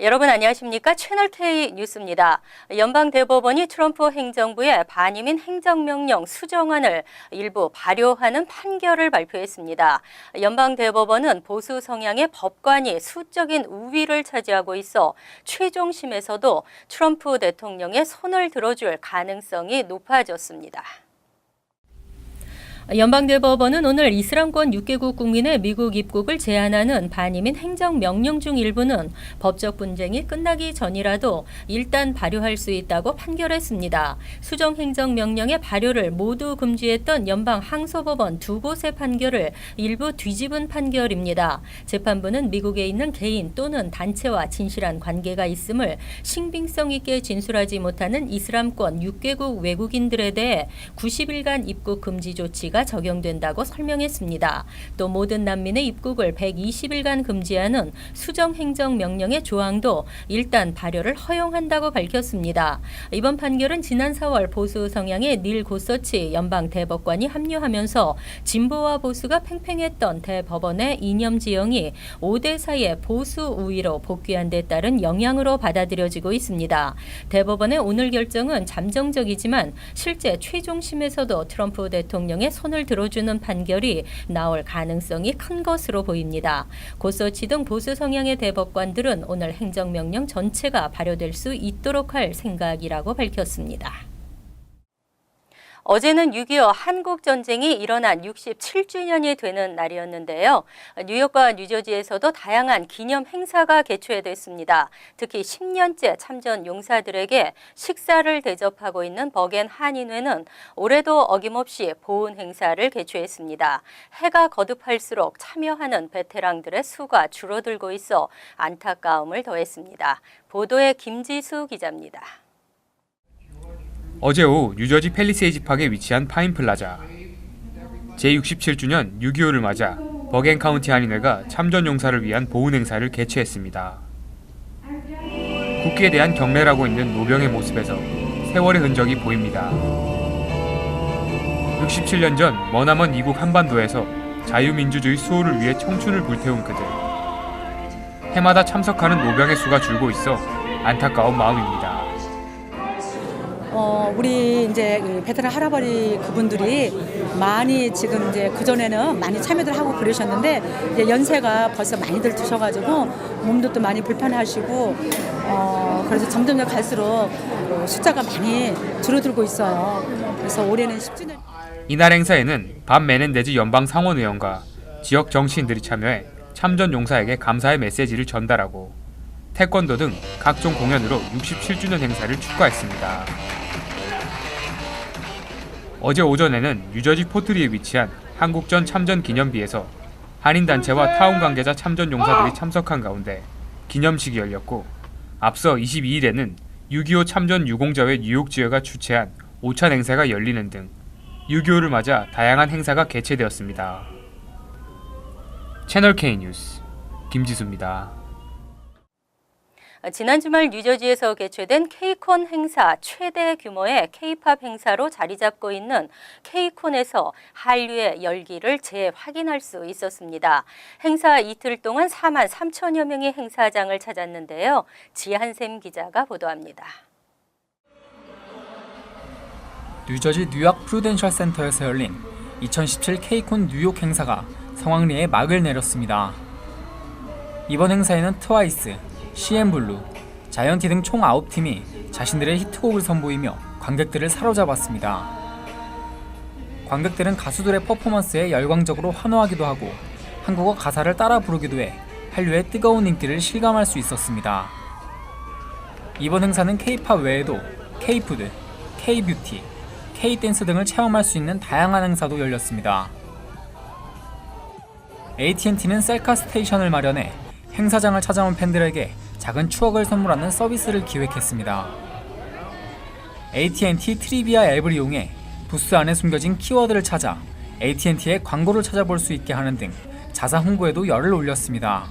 여러분 안녕하십니까? 채널K 뉴스입니다. 연방대법원이 트럼프 행정부의 반이민 행정명령 수정안을 일부 발효하는 판결을 발표했습니다. 연방대법원은 보수 성향의 법관이 수적인 우위를 차지하고 있어 최종심에서도 트럼프 대통령의 손을 들어줄 가능성이 높아졌습니다. 연방대법원은 오늘 이슬람권 6개국 국민의 미국 입국을 제한하는 반이민 행정명령 중 일부는 법적 분쟁이 끝나기 전이라도 일단 발효할 수 있다고 판결했습니다. 수정행정명령의 발효를 모두 금지했던 연방항소법원 두 곳의 판결을 일부 뒤집은 판결입니다. 재판부는 미국에 있는 개인 또는 단체와 진실한 관계가 있음을 신빙성 있게 진술하지 못하는 이슬람권 6개국 외국인들에 대해 90일간 입국 금지 조치가 적용된다고 설명했습니다. 또 모든 난민의 입국을 120일간 금지하는 수정행정명령의 조항도 일단 발효를 허용한다고 밝혔습니다. 이번 판결은 지난 4월 보수 성향의 닐 고서치 연방대법관이 합류하면서 진보와 보수가 팽팽했던 대법원의 이념 지형이 5대4의 보수 우위로 복귀한 데 따른 영향으로 받아들여지고 있습니다. 대법원의 오늘 결정은 잠정적이지만 실제 최종심에서도 트럼프 대통령의 손을 들어주는 판결이 나올 가능성이 큰 것으로 보입니다. 고서치 등 보수 성향의 대법관들은 오늘 행정명령 전체가 발효될 수 있도록 할 생각이라고 밝혔습니다. 어제는 6.25 한국전쟁이 일어난 67주년이 되는 날이었는데요. 뉴욕과 뉴저지에서도 다양한 기념 행사가 개최됐습니다. 특히 10년째 참전 용사들에게 식사를 대접하고 있는 버겐 한인회는 올해도 어김없이 보훈 행사를 개최했습니다. 해가 거듭할수록 참여하는 베테랑들의 수가 줄어들고 있어 안타까움을 더했습니다. 보도에 김지수 기자입니다. 어제 오후 뉴저지 팰리세이즈 파크에 위치한 파인플라자. 제67주년 6.25를 맞아 버겐 카운티 한인회가 참전 용사를 위한 보훈 행사를 개최했습니다. 국기에 대한 경례라고 있는 노병의 모습에서 세월의 흔적이 보입니다. 67년 전 머나먼 이국 한반도에서 자유민주주의 수호를 위해 청춘을 불태운 그들. 해마다 참석하는 노병의 수가 줄고 있어 안타까운 마음입니다. 우리 이제 베테랑 할아버지 그분들이 많이 지금 이제 그전에는 많이 참여들 하고 그러셨는데 이제 연세가 벌써 많이들 드셔가지고 몸도 또 많이 불편하시고 그래서 점점 갈수록 숫자가 많이 줄어들고 있어요. 그래서 올해는 10주년. 이날 행사에는 밥 메넨데즈 연방 상원의원과 지역 정치인들이 참여해 참전 용사에게 감사의 메시지를 전달하고 태권도 등 각종 공연으로 67주년 행사를 축하했습니다. 어제 오전에는 뉴저지 포트리에 위치한 한국전 참전 기념비에서 한인단체와 타운 관계자 참전 용사들이 참석한 가운데 기념식이 열렸고 앞서 22일에는 6.25 참전 유공자회 뉴욕 지회가 주최한 오찬 행사가 열리는 등 6.25를 맞아 다양한 행사가 개최되었습니다. 채널K 뉴스 김지수입니다. 지난 주말 뉴저지에서 개최된 K콘 행사 최대 규모의 K-팝 행사로 자리 잡고 있는 K콘에서 한류의 열기를 재확인할 수 있었습니다. 행사 이틀 동안 4만 3천여 명이 행사장을 찾았는데요. 지한샘 기자가 보도합니다. 뉴저지 뉴욕 프루덴셜 센터에서 열린 2017 K콘 뉴욕 행사가 성황리에 막을 내렸습니다. 이번 행사에는 트와이스, CN블루, 자이언티 등 총 9팀이 자신들의 히트곡을 선보이며 관객들을 사로잡았습니다. 관객들은 가수들의 퍼포먼스에 열광적으로 환호하기도 하고 한국어 가사를 따라 부르기도 해 한류의 뜨거운 인기를 실감할 수 있었습니다. 이번 행사는 K-팝 외에도 K-푸드, K-뷰티, K-댄스 등을 체험할 수 있는 다양한 행사도 열렸습니다. AT&T는 셀카 스테이션을 마련해 행사장을 찾아온 팬들에게 작은 추억을 선물하는 서비스를 기획했습니다. AT&T 트리비아 앱을 이용해 부스 안에 숨겨진 키워드를 찾아 AT&T의 광고를 찾아볼 수 있게 하는 등 자사 홍보에도 열을 올렸습니다.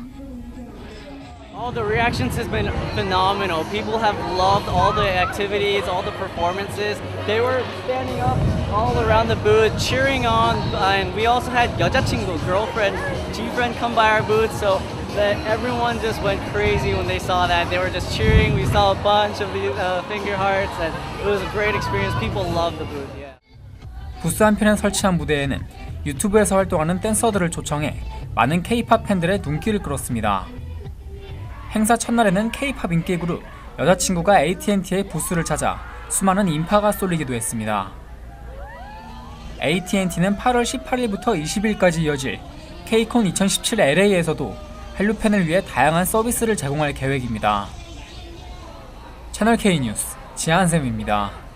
All the reactions has been phenomenal. People have loved all the activities, all the performances. They were standing up all around the booth, cheering on, and we also had 여자친구, girlfriend, G-friend come by our booth. So that everyone just went crazy when they saw that. They were just cheering. We saw a bunch of these finger hearts, and it was a great experience. People loved the booth. Yeah. 부스 한편에 설치한 무대에는 유튜브에서 활동하는 댄서들을 초청해 많은 K-팝 팬들의 눈길을 끌었습니다. 행사 첫날에는 K-팝 인기 그룹 여자친구가 AT&T의 부스를 찾아 수많은 인파가 쏠리기도 했습니다. AT&T는 8월 18일부터 20일까지 이어질 K-콘 2017 LA에서도 한류 팬을 위해 다양한 서비스를 제공할 계획입니다. 채널 K 뉴스 지한샘입니다.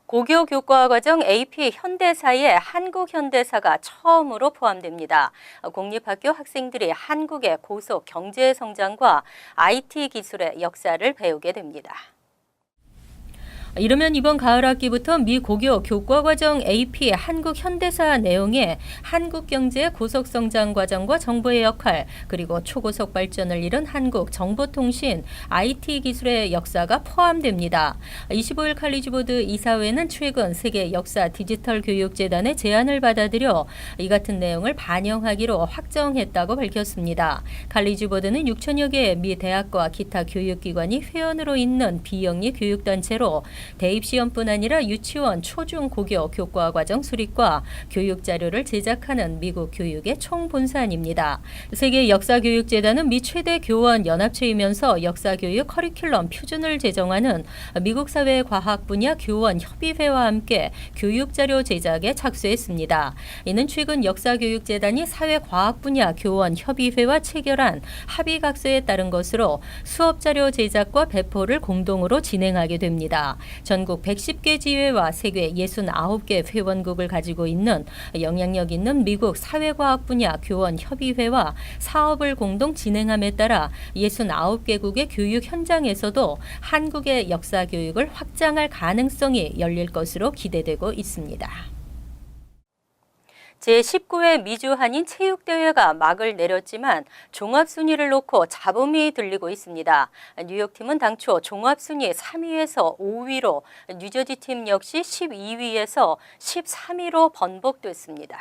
고교 교과 과정 AP 현대사에 한국 현대사가 처음으로 포함됩니다. 공립학교 학생들이 한국의 고속 경제 성장과 IT 기술의 역사를 배우게 됩니다. 이르면 이번 가을 학기부터 미 고교 교과과정 AP 한국 현대사 내용에 한국 경제의 고속 성장 과정과 정부의 역할, 그리고 초고속 발전을 이룬 한국 정보통신 IT 기술의 역사가 포함됩니다. 25일 칼리지 보드 이사회는 최근 세계 역사 디지털 교육재단의 제안을 받아들여 이 같은 내용을 반영하기로 확정했다고 밝혔습니다. 칼리지 보드는 6천여 개의 미 대학과 기타 교육기관이 회원으로 있는 비영리 교육단체로 대입시험뿐 아니라 유치원, 초중, 고교, 교과과정 수립과 교육자료를 제작하는 미국 교육의 총본산입니다. 세계 역사교육재단은 미 최대 교원 연합체이면서 역사교육 커리큘럼 표준을 제정하는 미국 사회 과학 분야 교원 협의회와 함께 교육자료 제작에 착수했습니다. 이는 최근 역사교육재단이 사회과학 분야 교원 협의회와 체결한 합의각서에 따른 것으로 수업자료 제작과 배포를 공동으로 진행하게 됩니다. 전국 110개 지회와 세계 69개 회원국을 가지고 있는 영향력 있는 미국 사회과학 분야 교원 협의회와 사업을 공동 진행함에 따라 69개국의 교육 현장에서도 한국의 역사 교육을 확장할 가능성이 열릴 것으로 기대되고 있습니다. 제19회 미주 한인 체육대회가 막을 내렸지만 종합순위를 놓고 잡음이 들리고 있습니다. 뉴욕팀은 당초 종합순위 3위에서 5위로, 뉴저지팀 역시 12위에서 13위로 번복됐습니다.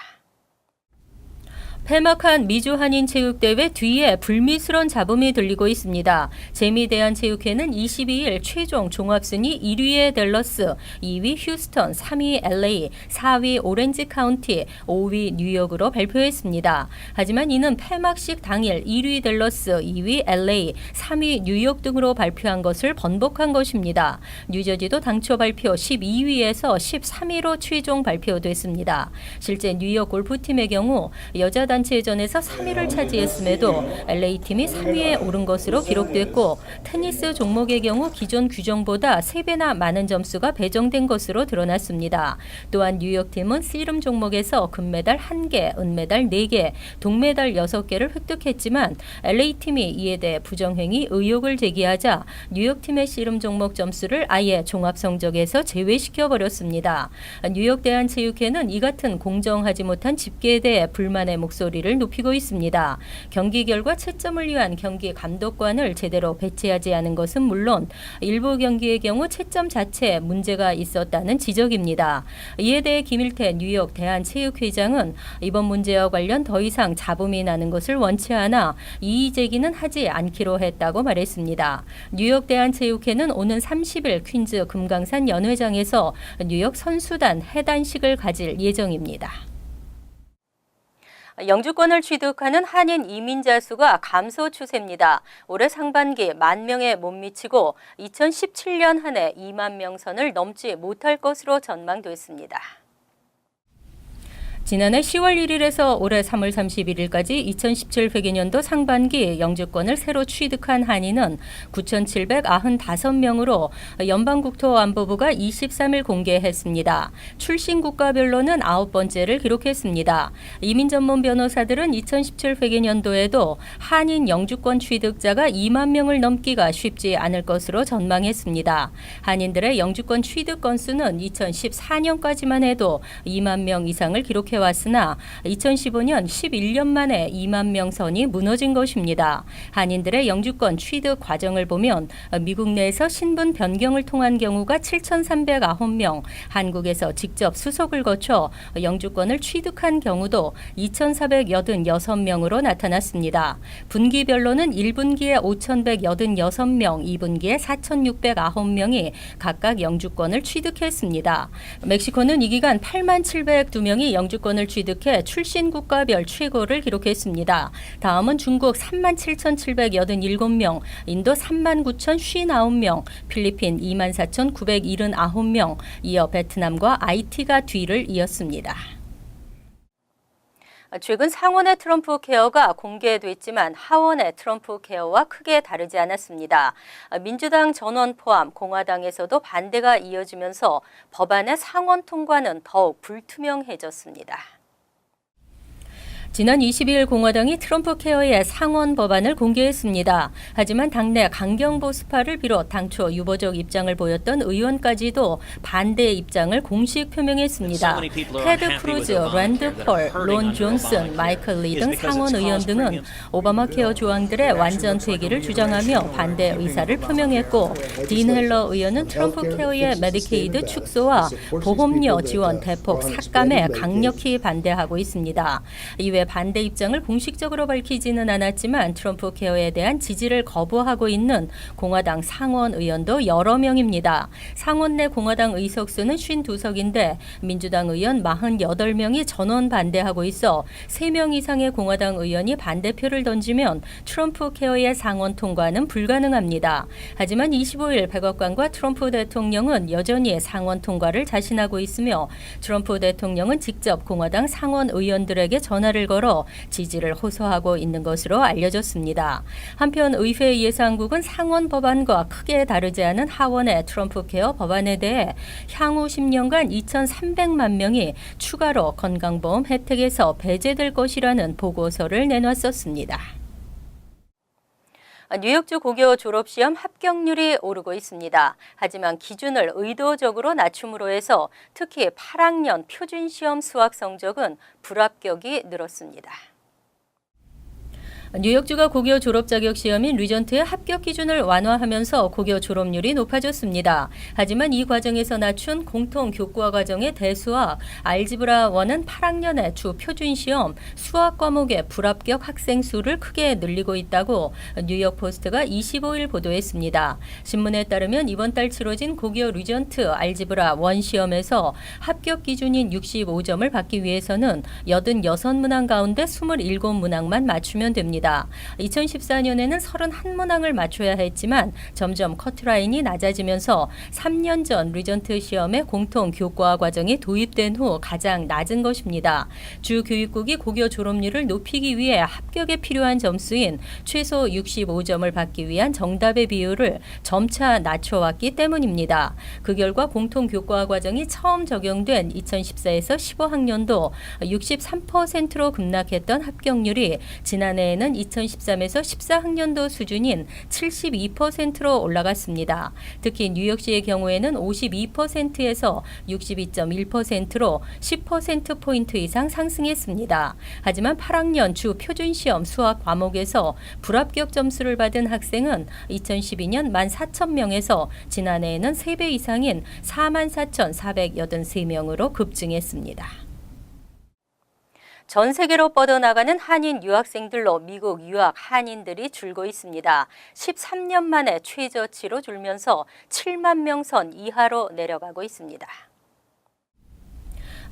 폐막한 미주 한인 체육대회 뒤에 불미스러운 잡음이 들리고 있습니다. 재미대한체육회는 22일 최종 종합순위 1위의 댈러스, 2위 휴스턴, 3위 LA, 4위 오렌지 카운티, 5위 뉴욕으로 발표했습니다. 하지만 이는 폐막식 당일 1위 댈러스, 2위 LA, 3위 뉴욕 등으로 발표한 것을 번복한 것입니다. 뉴저지도 당초 발표 12위에서 13위로 최종 발표됐습니다. 실제 뉴욕 골프팀의 경우 여자 단체전에서 3위를 차지했음에도 LA팀이 3위에 오른 것으로 기록됐고, 테니스 종목의 경우 기존 규정보다 3배나 많은 점수가 배정된 것으로 드러났습니다. 또한 뉴욕팀은 씨름 종목에서 금메달 1개, 은메달 4개, 동메달 6개를 획득했지만 LA팀이 이에 대해 부정행위 의혹을 제기하자 뉴욕팀의 씨름 종목 점수를 아예 종합 성적에서 제외시켜버렸습니다. 뉴욕 대한체육회는 이 같은 공정하지 못한 집계에 대해 불만의 목소리를 높이고 있습니다. 경기 결과 채점을 위한 경기 감독관을 제대로 배치하지 않은 것은 물론 일부 경기의 경우 채점 자체에 문제가 있었다는 지적입니다. 이에 대해 김일태 뉴욕 대한체육회장은 이번 문제와 관련 더 이상 잡음이 나는 것을 원치 않아 이의 제기는 하지 않기로 했다고 말했습니다. 뉴욕 대한체육회는 오는 30일 퀸즈 금강산 연회장에서 뉴욕 선수단 해단식을 가질 예정입니다. 영주권을 취득하는 한인 이민자 수가 감소 추세입니다. 올해 상반기 10,000명에 못 미치고 2017년 한 해 2만 명 선을 넘지 못할 것으로 전망됐습니다. 지난해 10월 1일에서 올해 3월 31일까지 2017 회계년도 상반기 영주권을 새로 취득한 한인은 9,795명으로 연방국토안보부가 23일 공개했습니다. 출신 국가별로는 9번째를 기록했습니다. 이민 전문 변호사들은 2017 회계년도에도 한인 영주권 취득자가 2만 명을 넘기가 쉽지 않을 것으로 전망했습니다. 한인들의 영주권 취득 건수는 2014년까지만 해도 2만 명 이상을 기록했습니다. 극복해왔으나 2015년 11년 만에 2만 명 선이 무너진 것입니다. 한인들의 영주권 취득 과정을 보면 미국 내에서 신분 변경을 통한 경우가 7,309명, 한국에서 직접 수속을 거쳐 영주권을 취득한 경우도 2,486명으로 나타났습니다. 분기별로는 1분기에 5,186명, 2분기에 4,609명이 각각 영주권을 취득했습니다. 멕시코는 이 기간 87,002명이 영주권을 취득해 출신 국가별 최고를 기록했습니다. 다음은 중국 37,787명, 인도 39,059명, 필리핀 24,979명, 이어 베트남과 IT가 뒤를 이었습니다. 최근 상원의 트럼프 케어가 공개됐지만 하원의 트럼프 케어와 크게 다르지 않았습니다. 민주당 전원 포함 공화당에서도 반대가 이어지면서 법안의 상원 통과는 더욱 불투명해졌습니다. 지난 22일 공화당이 트럼프 케어의 상원 법안을 공개했습니다. 하지만 당내 강경 보수파를 비롯 당초 유보적 입장을 보였던 의원까지도 반대 입장을 공식 표명했습니다. 테드 크루즈, 랜드 폴, 론 존슨, 마이클 리 등 상원 의원 등은 오바마 케어 조항들의 완전 폐기를 주장하며 반대 의사를 표명했고, 딘 헬러 의원은 트럼프 케어의 메디케이드 축소와 보험료 지원 대폭 삭감에 강력히 반대하고 있습니다. 이외 반대 입장을 공식적으로 밝히지는 않았지만 트럼프 케어에 대한 지지를 거부하고 있는 공화당 상원 의원도 여러 명입니다. 상원 내 공화당 의석수는 52석인데 민주당 의원 48명이 전원 반대하고 있어 3명 이상의 공화당 의원이 반대표를 던지면 트럼프 케어의 상원 통과는 불가능합니다. 하지만 25일 백악관과 트럼프 대통령은 여전히 상원 통과를 자신하고 있으며 트럼프 대통령은 직접 공화당 상원 의원들에게 전화를 걸어 지지를 호소하고 있는 것으로 알려졌습니다. 한편 의회 예산국은 상원 법안과 크게 다르지 않은 하원의 트럼프 케어 법안에 대해 향후 10년간 2,300만 명이 추가로 건강보험 혜택에서 배제될 것이라는 보고서를 내놨었습니다. 뉴욕주 고교 졸업시험 합격률이 오르고 있습니다. 하지만 기준을 의도적으로 낮춤으로 해서 특히 8학년 표준시험 수학 성적은 불합격이 늘었습니다. 뉴욕주가 고교 졸업 자격 시험인 리전트의 합격 기준을 완화하면서 고교 졸업률이 높아졌습니다. 하지만 이 과정에서 낮춘 공통 교과 과정의 대수학, 알지브라 1은 8학년의 주 표준 시험 수학 과목의 불합격 학생 수를 크게 늘리고 있다고 뉴욕 포스트가 25일 보도했습니다. 신문에 따르면 이번 달 치러진 고교 리전트 알지브라 1 시험에서 합격 기준인 65점을 받기 위해서는 86문항 가운데 27문항만 맞추면 됩니다. 2014년에는 31문항을 맞춰야 했지만 점점 커트라인이 낮아지면서 3년 전 리전트 시험의 공통 교과 과정이 도입된 후 가장 낮은 것입니다. 주 교육국이 고교 졸업률을 높이기 위해 합격에 필요한 점수인 최소 65점을 받기 위한 정답의 비율을 점차 낮춰왔기 때문입니다. 그 결과 공통 교과 과정이 처음 적용된 2014에서 15학년도 63%로 급락했던 합격률이 지난해에는 2013에서 14학년도 수준인 72%로 올라갔습니다. 특히 뉴욕시의 경우에는 52%에서 62.1%로 10%포인트 이상 상승했습니다. 하지만 8학년 주 표준시험 수학 과목에서 불합격 점수를 받은 학생은 2012년 14,000명에서 지난해에는 3배 이상인 44,483명으로 급증했습니다. 전 세계로 뻗어나가는 한인 유학생들로 미국 유학 한인들이 줄고 있습니다. 13년 만에 최저치로 줄면서 7만 명 선 이하로 내려가고 있습니다.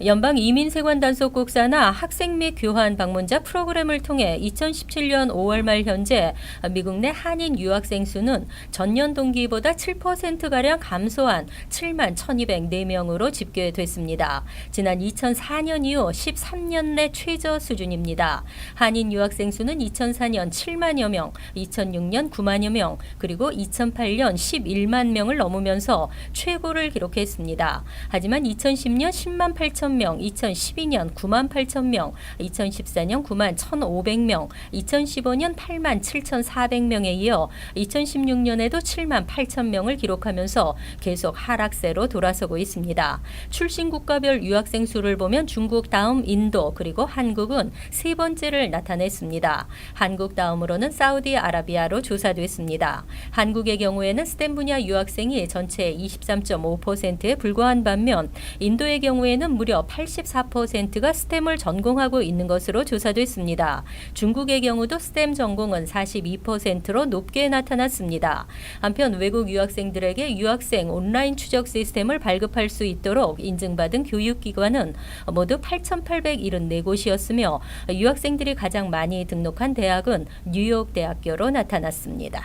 연방이민세관 단속국사나 학생 및 교환 방문자 프로그램을 통해 2017년 5월 말 현재 미국 내 한인 유학생 수는 전년 동기보다 7%가량 감소한 7만 1,204명으로 집계됐습니다. 지난 2004년 이후 13년 내 최저 수준입니다. 한인 유학생 수는 2004년 7만여 명, 2006년 9만여 명, 그리고 2008년 11만 명을 넘으면서 최고를 기록했습니다. 하지만 2010년 10만 8천 8천 명, 2012년 9만 8천 명, 2014년 9만 1,500명, 2015년 8만 7,400명에 이어 2016년에도 7만 8천 명을 기록하면서 계속 하락세로 돌아서고 있습니다. 출신 국가별 유학생 수를 보면 중국 다음 인도 그리고 한국은 세 번째를 나타냈습니다. 한국 다음으로는 사우디아라비아로 조사됐습니다. 한국의 경우에는 스템 분야 유학생이 전체의 23.5%에 불과한 반면 인도의 경우에는 무려 84%가 스템을 전공하고 있는 것으로 조사됐습니다. 중국의 경우도 스템 전공은 42%로 높게 나타났습니다. 한편 외국 유학생들에게 유학생 온라인 추적 시스템을 발급할 수 있도록 인증받은 교육기관은 모두 8,874곳이었으며 유학생들이 가장 많이 등록한 대학은 뉴욕 대학교로 나타났습니다.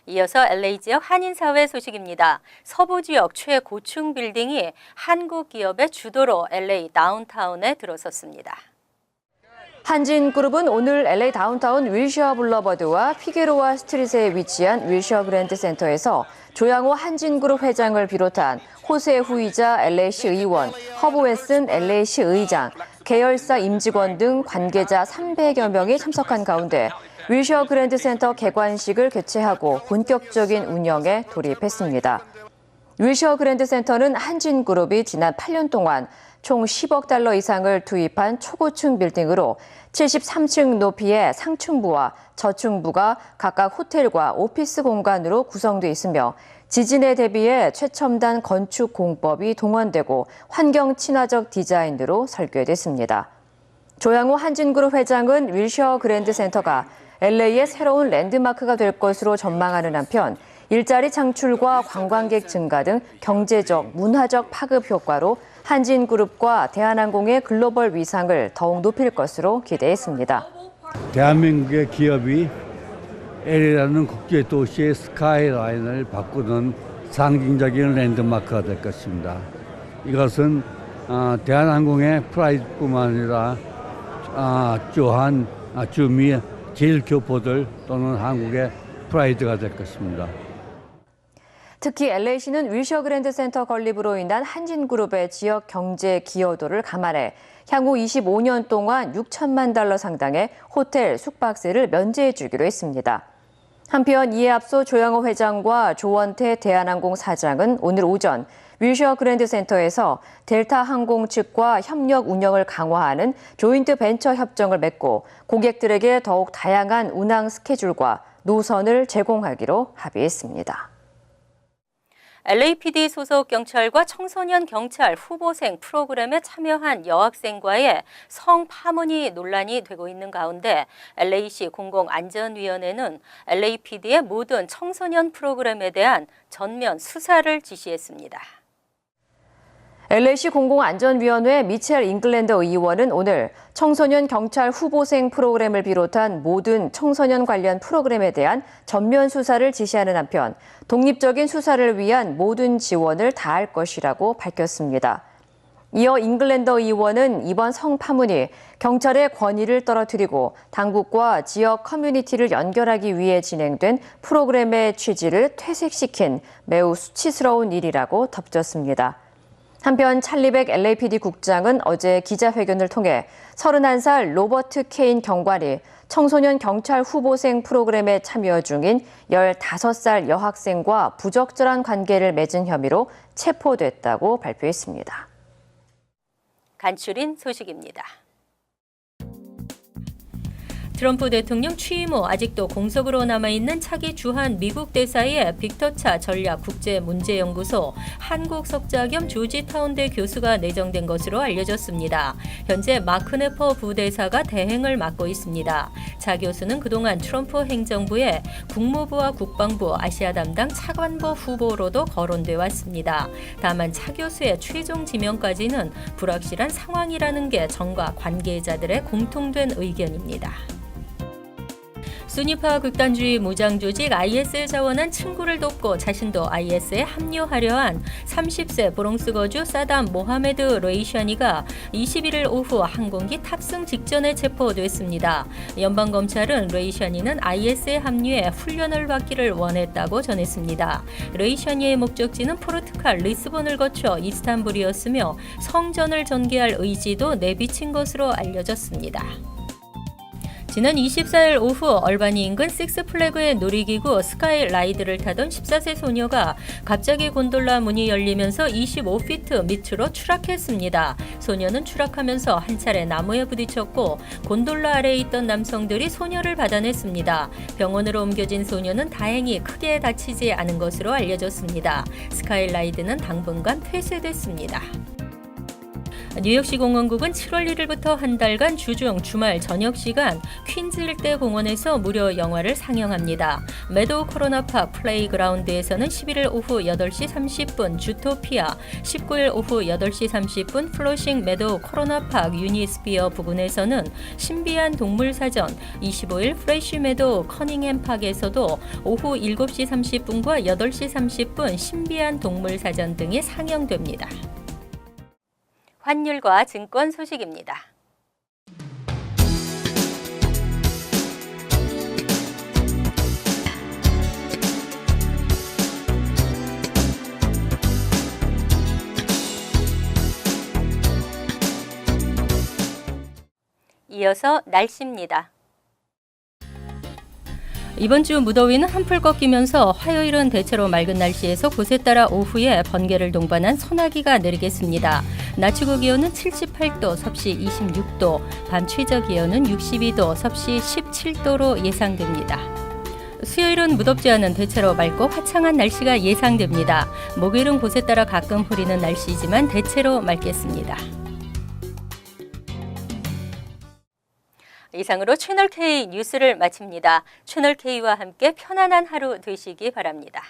이어서 LA 지역 한인사회 소식입니다. 서부 지역 최고층 빌딩이 한국 기업의 주도로 LA 다운타운에 들어섰습니다. 한진그룹은 오늘 LA 다운타운 윌셔 블러버드와 피게로아 스트릿에 위치한 윌셔 그랜드 센터에서 조양호 한진그룹 회장을 비롯한 호세 후이자 LA시 의원, 허브 웨슨 LA시 의장, 계열사 임직원 등 관계자 300여 명이 참석한 가운데 윌셔 그랜드 센터 개관식을 개최하고 본격적인 운영에 돌입했습니다. 윌셔 그랜드 센터는 한진그룹이 지난 8년 동안 총 10억 달러 이상을 투입한 초고층 빌딩으로 73층 높이의 상층부와 저층부가 각각 호텔과 오피스 공간으로 구성돼 있으며 지진에 대비해 최첨단 건축 공법이 동원되고 환경 친화적 디자인으로 설계됐습니다. 조양호 한진그룹 회장은 윌셔 그랜드 센터가 LA의 새로운 랜드마크가 될 것으로 전망하는 한편 일자리 창출과 관광객 증가 등 경제적, 문화적 파급 효과로 한진그룹과 대한항공의 글로벌 위상을 더욱 높일 것으로 기대했습니다. 대한민국의 기업이 LA라는 국제도시의 스카이라인을 바꾸는 상징적인 랜드마크가 될 것입니다. 이것은 대한항공의 프라이드뿐만 아니라 주한, 주미, 제일교포들 또는 한국의 프라이드가 될 것입니다. 특히 LA시는 윌셔 그랜드 센터 건립으로 인한 한진그룹의 지역 경제 기여도를 감안해 향후 25년 동안 6천만 달러 상당의 호텔 숙박세를 면제해 주기로 했습니다. 한편 이에 앞서 조양호 회장과 조원태 대한항공 사장은 오늘 오전 윌셔 그랜드 센터에서 델타 항공 측과 협력 운영을 강화하는 조인트 벤처 협정을 맺고 고객들에게 더욱 다양한 운항 스케줄과 노선을 제공하기로 합의했습니다. LAPD 소속 경찰과 청소년 경찰 후보생 프로그램에 참여한 여학생과의 성 파문이 논란이 되고 있는 가운데 LA시 공공안전위원회는 LAPD의 모든 청소년 프로그램에 대한 전면 수사를 지시했습니다. LA시 공공안전위원회 미첼 잉글랜더 의원은 오늘 청소년 경찰 후보생 프로그램을 비롯한 모든 청소년 관련 프로그램에 대한 전면 수사를 지시하는 한편 독립적인 수사를 위한 모든 지원을 다할 것이라고 밝혔습니다. 이어 잉글랜더 의원은 이번 성 파문이 경찰의 권위를 떨어뜨리고 당국과 지역 커뮤니티를 연결하기 위해 진행된 프로그램의 취지를 퇴색시킨 매우 수치스러운 일이라고 덧붙였습니다. 한편 찰리백 LAPD 국장은 어제 기자회견을 통해 31살 로버트 케인 경관이 청소년 경찰 후보생 프로그램에 참여 중인 15살 여학생과 부적절한 관계를 맺은 혐의로 체포됐다고 발표했습니다. 간추린 소식입니다. 트럼프 대통령 취임 후 아직도 공석으로 남아있는 차기 주한 미국 대사의 빅터차 전략국제문제연구소 한국 석자 겸 조지타운대 교수가 내정된 것으로 알려졌습니다. 현재 마크 네퍼 부대사가 대행을 맡고 있습니다. 차 교수는 그동안 트럼프 행정부의 국무부와 국방부 아시아 담당 차관보 후보로도 거론돼 왔습니다. 다만 차 교수의 최종 지명까지는 불확실한 상황이라는 게 정과 관계자들의 공통된 의견입니다. 순위파 극단주의 무장 조직 IS에 자원한 친구를 돕고 자신도 IS에 합류하려 한 30세 브롱스 거주 사담 모하메드 레이샤니가 21일 오후 항공기 탑승 직전에 체포됐습니다. 연방검찰은 레이샤니는 IS에 합류해 훈련을 받기를 원했다고 전했습니다. 레이샤니의 목적지는 포르투갈 리스본을 거쳐 이스탄불이었으며 성전을 전개할 의지도 내비친 것으로 알려졌습니다. 지난 24일 오후 얼바니 인근 식스플래그의 놀이기구 스카이라이드를 타던 14세 소녀가 갑자기 곤돌라 문이 열리면서 25피트 밑으로 추락했습니다. 소녀는 추락하면서 한 차례 나무에 부딪혔고 곤돌라 아래에 있던 남성들이 소녀를 받아냈습니다. 병원으로 옮겨진 소녀는 다행히 크게 다치지 않은 것으로 알려졌습니다. 스카이라이드는 당분간 폐쇄됐습니다. 뉴욕시 공원국은 7월 1일부터 한 달간 주중 주말 저녁 시간 퀸즈 일대 공원에서 무료 영화를 상영합니다. 매도우 코로나팍 플레이그라운드에서는 11일 오후 8시 30분 주토피아, 19일 오후 8시 30분 플로싱 매도우 코로나팍 유니스피어 부근에서는 신비한 동물사전, 25일 프레쉬 매도우 커닝햄팍에서도 오후 7시 30분과 8시 30분 신비한 동물사전 등이 상영됩니다. 환율과 증권 소식입니다. 이어서 날씨입니다. 이번 주 무더위는 한풀 꺾이면서 화요일은 대체로 맑은 날씨에서 곳에 따라 오후에 번개를 동반한 소나기가 내리겠습니다. 낮 최고 기온은 78도, 섭씨 26도, 밤 최저 기온은 62도, 섭씨 17도로 예상됩니다. 수요일은 무덥지 않은 대체로 맑고 화창한 날씨가 예상됩니다. 목요일은 곳에 따라 가끔 흐리는 날씨지만 대체로 맑겠습니다. 이상으로 채널K 뉴스를 마칩니다. 채널K와 함께 편안한 하루 되시기 바랍니다.